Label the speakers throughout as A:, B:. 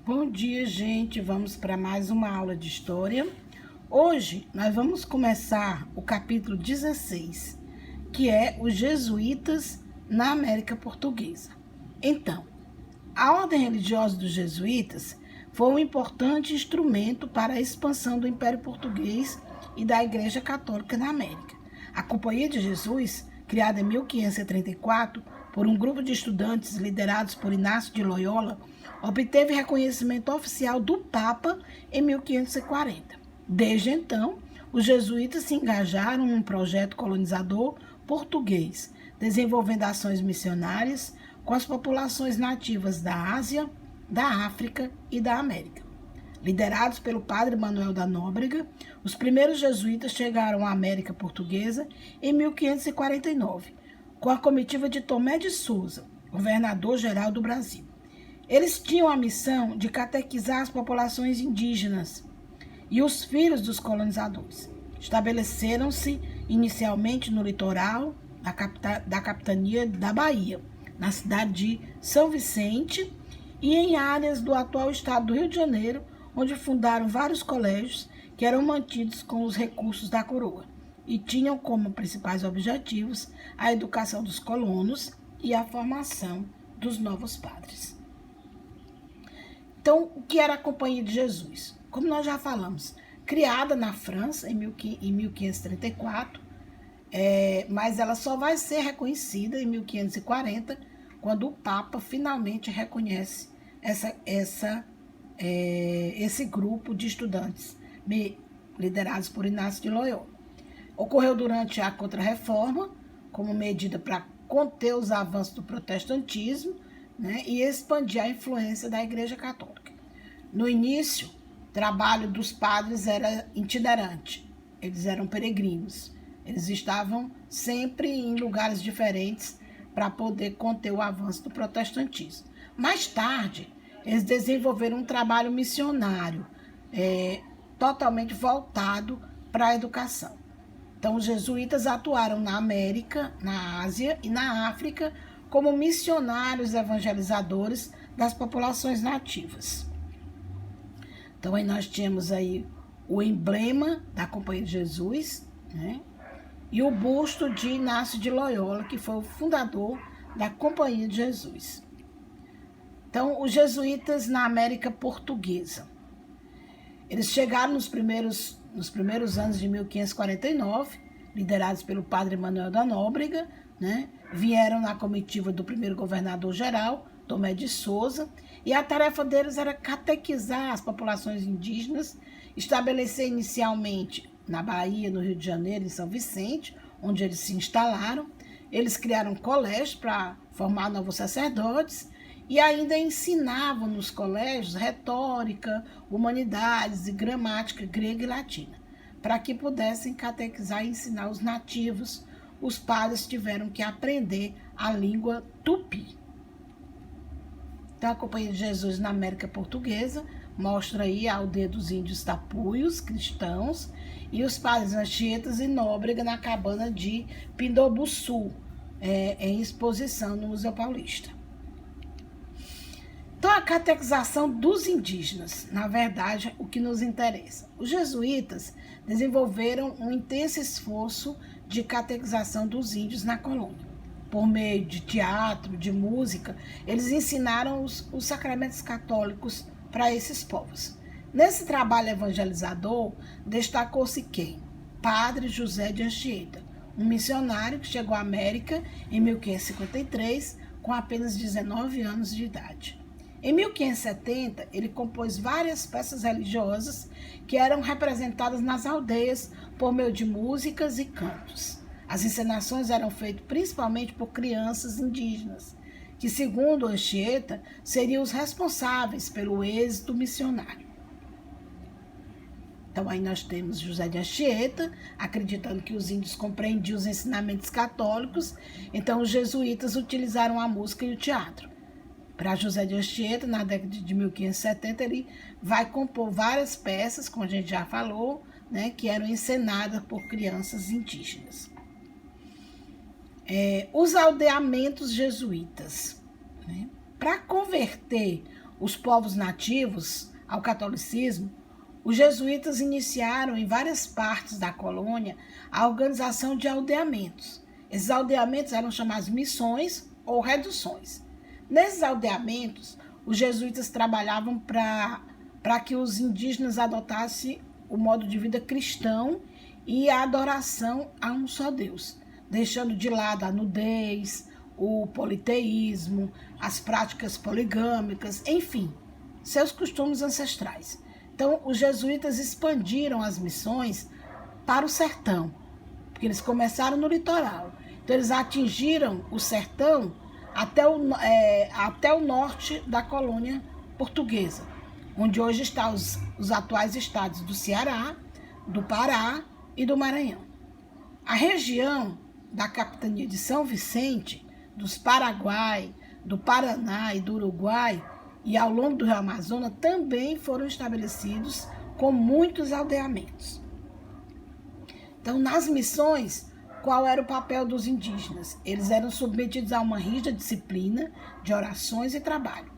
A: Bom dia, gente. Vamos para mais uma aula de história. Hoje nós vamos começar o capítulo 16, que é os jesuítas na América Portuguesa. Então, a ordem religiosa dos jesuítas foi um importante instrumento para a expansão do Império Português e da Igreja Católica na América. A Companhia de Jesus, criada em 1534 por um grupo de estudantes liderados por Inácio de Loyola, obteve reconhecimento oficial do Papa em 1540. Desde então, os jesuítas se engajaram num projeto colonizador português, desenvolvendo ações missionárias com as populações nativas da Ásia, da África e da América. Liderados pelo padre Manuel da Nóbrega, os primeiros jesuítas chegaram à América Portuguesa em 1549, com a comitiva de Tomé de Souza, governador-geral do Brasil. Eles tinham a missão de catequizar as populações indígenas e os filhos dos colonizadores. Estabeleceram-se inicialmente no litoral da capitania da Bahia, na cidade de São Vicente e em áreas do atual estado do Rio de Janeiro, onde fundaram vários colégios que eram mantidos com os recursos da coroa e tinham como principais objetivos a educação dos colonos e a formação dos novos padres. Então, o que era a Companhia de Jesus? Como nós já falamos, criada na França em 1534, mas ela só vai ser reconhecida em 1540, quando o Papa finalmente reconhece esse grupo de estudantes liderados por Inácio de Loyola. Ocorreu durante a Contra-Reforma, como medida para conter os avanços do protestantismo, né, e expandir a influência da Igreja Católica. No início, o trabalho dos padres era itinerante, eles eram peregrinos, eles estavam sempre em lugares diferentes para poder conter o avanço do protestantismo. Mais tarde, eles desenvolveram um trabalho missionário, totalmente voltado para a educação. Então, os jesuítas atuaram na América, na Ásia e na África como missionários evangelizadores das populações nativas. Então, aí nós tínhamos aí o emblema da Companhia de Jesus, né? E o busto de Inácio de Loyola, que foi o fundador da Companhia de Jesus. Então, os jesuítas na América Portuguesa. Eles chegaram nos primeiros anos de 1549, liderados pelo padre Manuel da Nóbrega, né? Vieram na comitiva do primeiro governador-geral, Tomé de Souza, e a tarefa deles era catequizar as populações indígenas, estabelecer inicialmente na Bahia, no Rio de Janeiro, em São Vicente, onde eles se instalaram. Eles criaram colégios para formar novos sacerdotes e ainda ensinavam nos colégios retórica, humanidades e gramática grega e latina. Para que pudessem catequizar e ensinar os nativos, os padres tiveram que aprender a língua tupi. Então, a Companhia de Jesus na América Portuguesa mostra aí a aldeia dos índios tapuios, cristãos, e os padres Anchieta e Nóbrega na cabana de Pindobuçu, em exposição no Museu Paulista. Então, a catequização dos indígenas, na verdade, o que nos interessa. Os jesuítas desenvolveram um intenso esforço de catequização dos índios na colônia. Por meio de teatro, de música, eles ensinaram os sacramentos católicos para esses povos. Nesse trabalho evangelizador, destacou-se quem? Padre José de Anchieta, um missionário que chegou à América em 1553, com apenas 19 anos de idade. Em 1570, ele compôs várias peças religiosas que eram representadas nas aldeias por meio de músicas e cantos. As encenações eram feitas principalmente por crianças indígenas, que, segundo Anchieta, seriam os responsáveis pelo êxito missionário. Então, aí nós temos José de Anchieta, acreditando que os índios compreendiam os ensinamentos católicos, então os jesuítas utilizaram a música e o teatro. Para José de Anchieta, na década de 1570, ele vai compor várias peças, como a gente já falou, né, que eram encenadas por crianças indígenas. Os aldeamentos jesuítas. Né? Para converter os povos nativos ao catolicismo, os jesuítas iniciaram em várias partes da colônia a organização de aldeamentos. Esses aldeamentos eram chamados missões ou reduções. Nesses aldeamentos, os jesuítas trabalhavam para que os indígenas adotassem o modo de vida cristão e a adoração a um só Deus, deixando de lado a nudez, o politeísmo, as práticas poligâmicas, enfim, seus costumes ancestrais. Então, os jesuítas expandiram as missões para o sertão, porque eles começaram no litoral. Então, eles atingiram o sertão até o norte da colônia portuguesa, onde hoje estão os atuais estados do Ceará, do Pará e do Maranhão. A região da capitania de São Vicente, dos Paraguai, do Paraná e do Uruguai, e ao longo do Rio Amazonas, também foram estabelecidos com muitos aldeamentos. Então, nas missões, qual era o papel dos indígenas? Eles eram submetidos a uma rígida disciplina de orações e trabalho.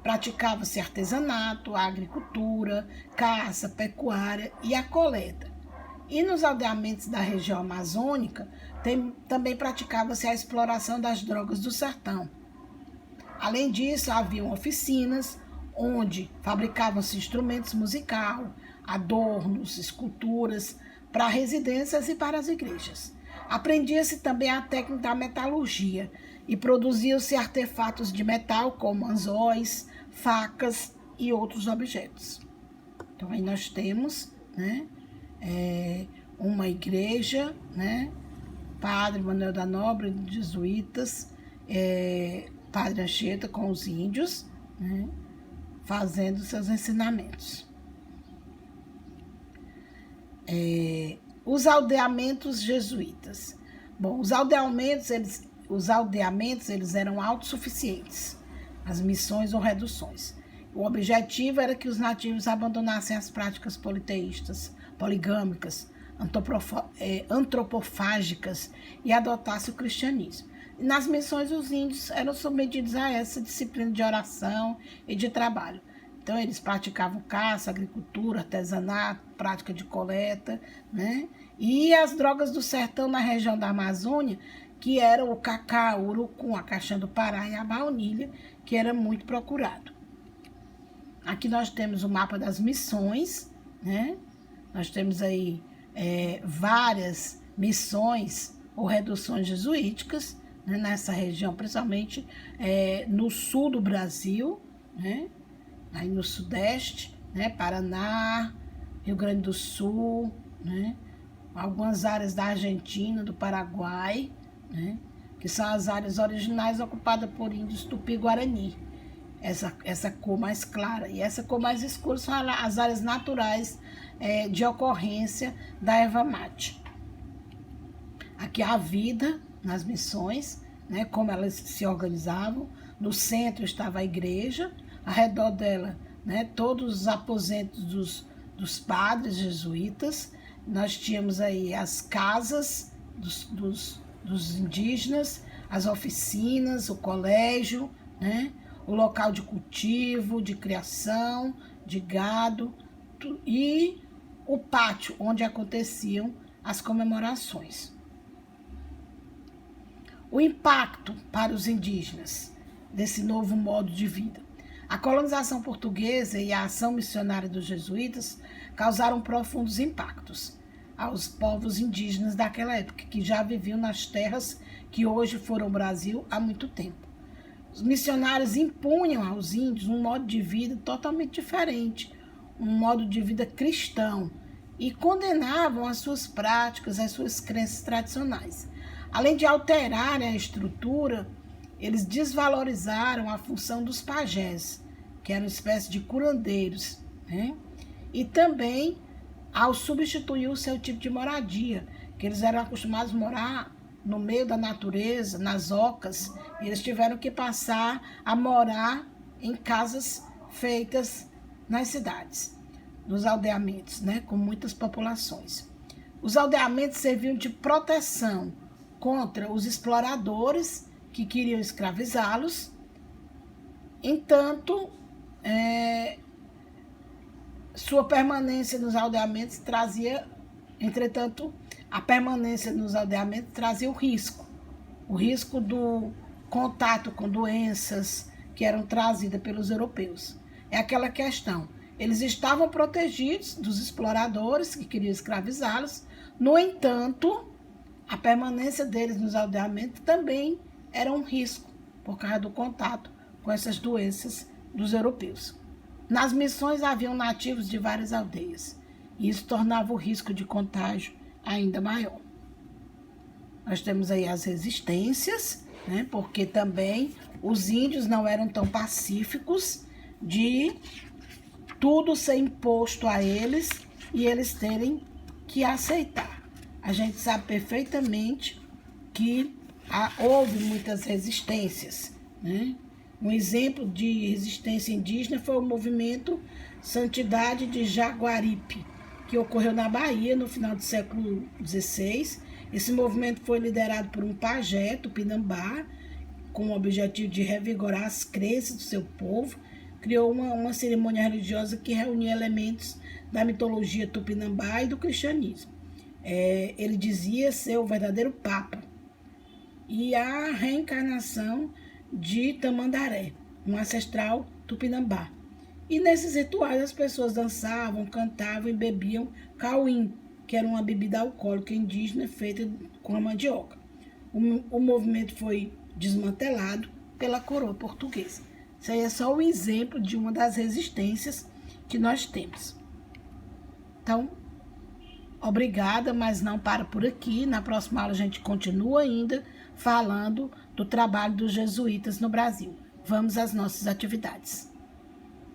A: Praticava-se artesanato, a agricultura, caça, pecuária e a coleta. E nos aldeamentos da região amazônica, também praticava-se a exploração das drogas do sertão. Além disso, haviam oficinas onde fabricavam-se instrumentos musicais, adornos, esculturas para residências e para as igrejas. Aprendia-se também a técnica da metalurgia e produziam-se artefatos de metal como anzóis, facas e outros objetos. Então aí nós temos, né, uma igreja, né, Padre Manuel da Nóbrega, jesuítas, Padre Anchieta com os índios, né, fazendo seus ensinamentos. Os aldeamentos jesuítas. Bom, os aldeamentos eles eram autossuficientes, as missões ou reduções. O objetivo era que os nativos abandonassem as práticas politeístas, poligâmicas, antropofágicas e adotassem o cristianismo. Nas missões, os índios eram submetidos a essa disciplina de oração e de trabalho. Então, eles praticavam caça, agricultura, artesanato, prática de coleta, né? E as drogas do sertão na região da Amazônia, que eram o cacau, o urucum, a caixã do Pará e a baunilha, que era muito procurado. Aqui nós temos o mapa das missões, né? Nós temos aí várias missões ou reduções jesuíticas, né, nessa região, principalmente no sul do Brasil, né, aí no sudeste, né, Paraná, Rio Grande do Sul, né, algumas áreas da Argentina, do Paraguai, né, que são as áreas originais ocupadas por índios Tupi-Guarani. Essa cor mais clara e essa cor mais escura são as áreas naturais de ocorrência da erva mate. Aqui há a vida nas missões, né, como elas se organizavam. No centro estava a igreja, ao redor dela, né, todos os aposentos dos padres jesuítas. Nós tínhamos aí as casas dos indígenas, as oficinas, o colégio, né, o local de cultivo, de criação, de gado e o pátio onde aconteciam as comemorações. O impacto para os indígenas desse novo modo de vida. A colonização portuguesa e a ação missionária dos jesuítas causaram profundos impactos aos povos indígenas daquela época, que já viviam nas terras que hoje foram o Brasil há muito tempo. Os missionários impunham aos índios um modo de vida totalmente diferente, um modo de vida cristão, e condenavam as suas práticas, as suas crenças tradicionais. Além de alterarem a estrutura, eles desvalorizaram a função dos pajés, que eram uma espécie de curandeiros, né? E também ao substituir o seu tipo de moradia, que eles eram acostumados a morar no meio da natureza, nas ocas, e eles tiveram que passar a morar em casas feitas nas cidades, nos aldeamentos, né, com muitas populações. Os aldeamentos serviam de proteção contra os exploradores que queriam escravizá-los. Entanto, sua permanência nos aldeamentos trazia, entretanto, a permanência nos aldeamentos trazia o risco do contato com doenças que eram trazidas pelos europeus. É aquela questão, eles estavam protegidos dos exploradores que queriam escravizá-los, no entanto, a permanência deles nos aldeamentos também era um risco, por causa do contato com essas doenças dos europeus. Nas missões haviam nativos de várias aldeias, e isso tornava o risco de contágio ainda maior. Nós temos aí as resistências, né, porque também os índios não eram tão pacíficos de tudo ser imposto a eles e eles terem que aceitar. A gente sabe perfeitamente que houve muitas resistências, né? Um exemplo de resistência indígena foi o movimento Santidade de Jaguaripe, que ocorreu na Bahia no final do século XVI. Esse movimento foi liderado por um pajé tupinambá, com o objetivo de revigorar as crenças do seu povo. Criou uma cerimônia religiosa que reunia elementos da mitologia tupinambá e do cristianismo. Ele dizia ser o verdadeiro Papa e a reencarnação de Tamandaré, um ancestral tupinambá. E nesses rituais as pessoas dançavam, cantavam e bebiam cauim, que era uma bebida alcoólica indígena feita com a mandioca. O movimento foi desmantelado pela coroa portuguesa. Isso aí é só um exemplo de uma das resistências que nós temos. Então, obrigada, mas não para por aqui. Na próxima aula a gente continua ainda falando do trabalho dos jesuítas no Brasil. Vamos às nossas atividades.